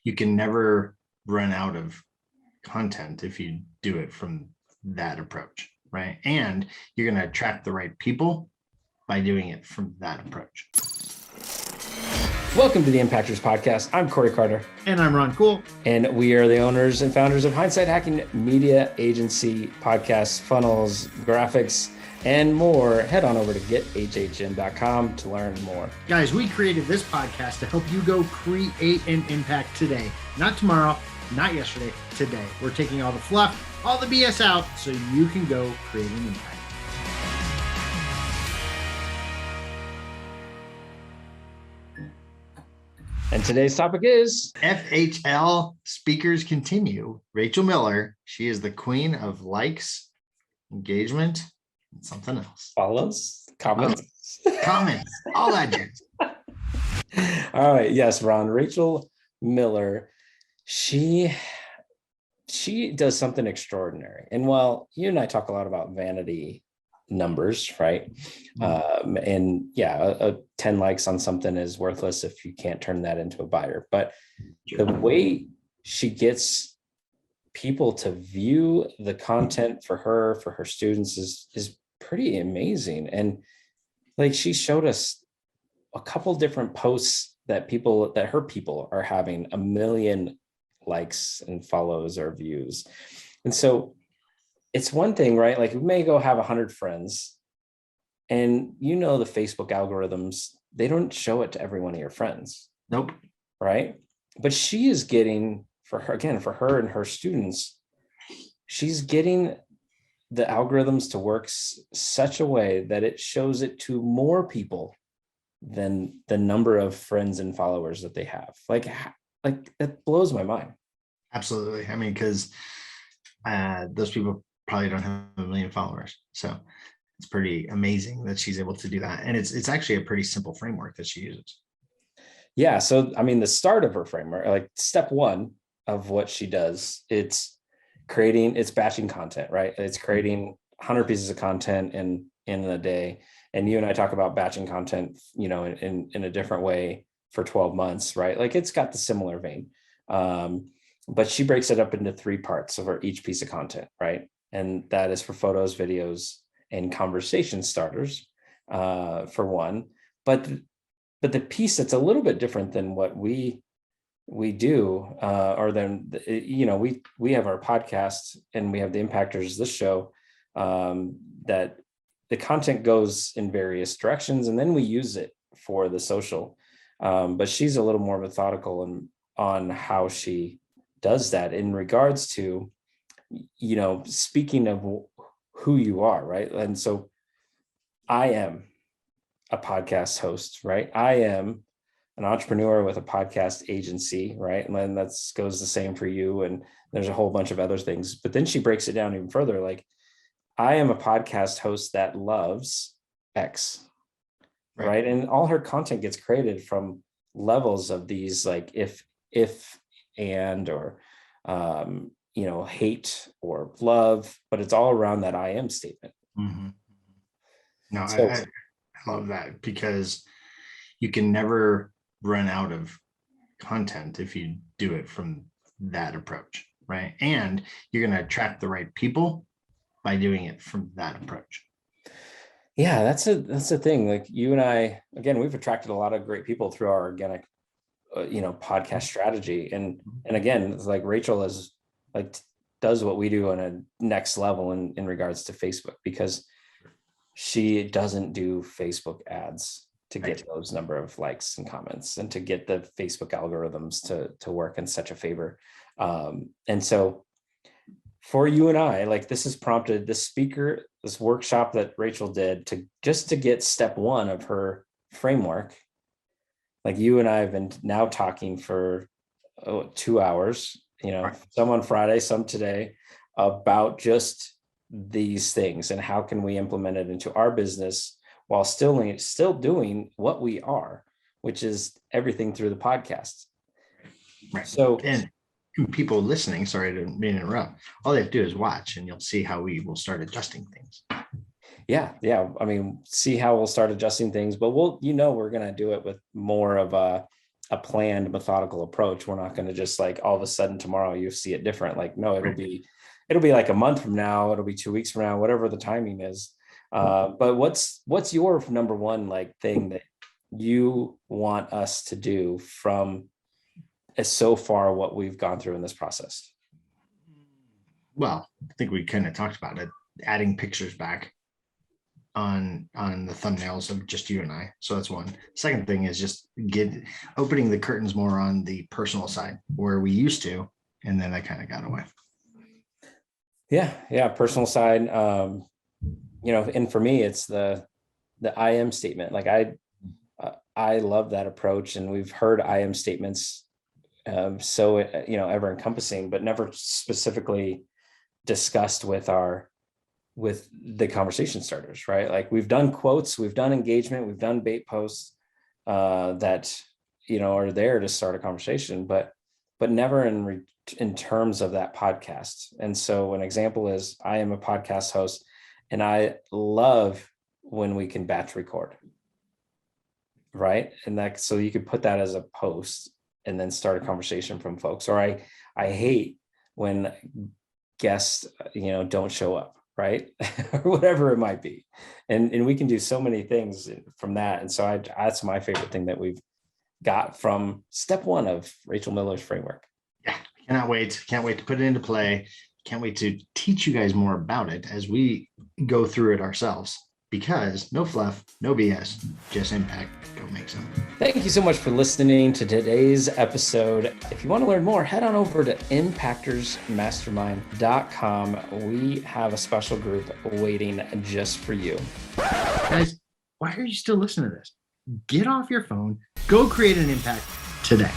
you can never run out of content if you do it from that approach, right? And you're going to attract the right people by doing it from that approach. Welcome to the Impactors Podcast. I'm Corey Carter. And I'm Ron Cool. And we are the owners and founders of Hindsight HacKing Media, agency, podcasts, funnels, graphics, and more. Head on over to gethhm.com to learn more. Guys, we created this podcast to help you go create an impact today. Not tomorrow, not yesterday, today. We're taking all the fluff, all the BS out so you can go create an impact. And today's topic is FHL speakers continue. Rachel Miller, she is the queen of likes, engagement, and something else. Follows, comments, all that jazz. All right, yes, Ron. Rachel Miller, she does something extraordinary. And while you and I talk a lot about vanity numbers, right? And yeah, 10 likes on something is worthless if you can't turn that into a buyer. But the way she gets people to view the content for her students is pretty amazing. And like, she showed us a couple different posts that her people are having 1 million likes and follows or views. And so it's one thing, right? Like, we may go have 100 friends, and the Facebook algorithms, they don't show it to every one of your friends. Nope. Right? But she is getting, for her and her students, she's getting the algorithms to work such a way that it shows it to more people than the number of friends and followers that they have. Like it blows my mind. Absolutely. I mean, because those people probably don't have 1 million followers. So it's pretty amazing that she's able to do that. And it's actually a pretty simple framework that she uses. Yeah. So, I mean, the start of her framework, like step one of what she does, it's batching content, right? It's creating 100 pieces of content in a day. And you and I talk about batching content, in a different way for 12 months, right? Like, it's got the similar vein. But she breaks it up into 3 parts of each piece of content, right? And that is for photos, videos, and conversation starters, for one. But the piece that's a little bit different than what we do, or then we have our podcast and we have the Impactors, this show, that the content goes in various directions, and then we use it for the social. But she's a little more methodical on how she does that in regards to, speaking of who you are, right? And so I am a podcast host, right? I am an entrepreneur with a podcast agency, right? And then that goes the same for you. And there's a whole bunch of other things. But then she breaks it down even further. Like, I am a podcast host that loves X, right? And all her content gets created from levels of these, like if and, or hate or love, but it's all around that I am statement. Mm-hmm. No, so, I love that, because you can never run out of content if you do it from that approach, right? And you're going to attract the right people by doing it from that approach. Yeah, that's the thing. Like, you and I, again, we've attracted a lot of great people through our organic podcast strategy. And again, it's like Rachel is does what we do on a next level in regards to Facebook, because she doesn't do Facebook ads to get those number of likes and comments and to get the Facebook algorithms to work in such a favor. And so for you and I, like, this has prompted this workshop that Rachel did to get step one of her framework. Like, you and I have been now talking for 2 hours, some on Friday, some today, about just these things and how can we implement it into our business while still doing what we are, which is everything through the podcast. Right. So, and people listening, sorry to interrupt, all they have to do is watch, and you'll see how we will start adjusting things. Yeah. I mean, see how we'll start adjusting things, but we're going to do it with more of a a planned, methodical approach. We're not going to just like all of a sudden tomorrow you see it different. Like, no, it'll be like a month from now, it'll be 2 weeks from now, whatever the timing is. But what's your number one like thing that you want us to do from so far what we've gone through in this process? Well, I think we kind of talked about it, adding pictures back on the thumbnails of just you and I. So that's one. Second thing is just opening the curtains more on the personal side where we used to, and then I kind of got away. Yeah. Personal side. And for me, it's the I am statement. Like I love that approach, and we've heard I am statements so ever encompassing, but never specifically discussed with the conversation starters, right? Like we've done quotes, we've done engagement, we've done bait posts that are there to start a conversation, but never in terms of that podcast. And so an example is I am a podcast host, and I love when we can batch record, right? And that, so you could put that as a post and then start a conversation from folks. Or I hate when guests, don't show up, right? Or whatever it might be. And we can do so many things from that. And so that's my favorite thing that we've got from step one of Rachel Miller's framework. Yeah, cannot wait. Can't wait to put it into play. Can't wait to teach you guys more about it as we go through it ourselves, because no fluff, no BS, just impact. Go make some. Thank you so much for listening to today's episode. If you want to learn more, head on over to impactorsmastermind.com. We have a special group waiting just for you. Guys, why are you still listening to this? Get off your phone, go create an impact today.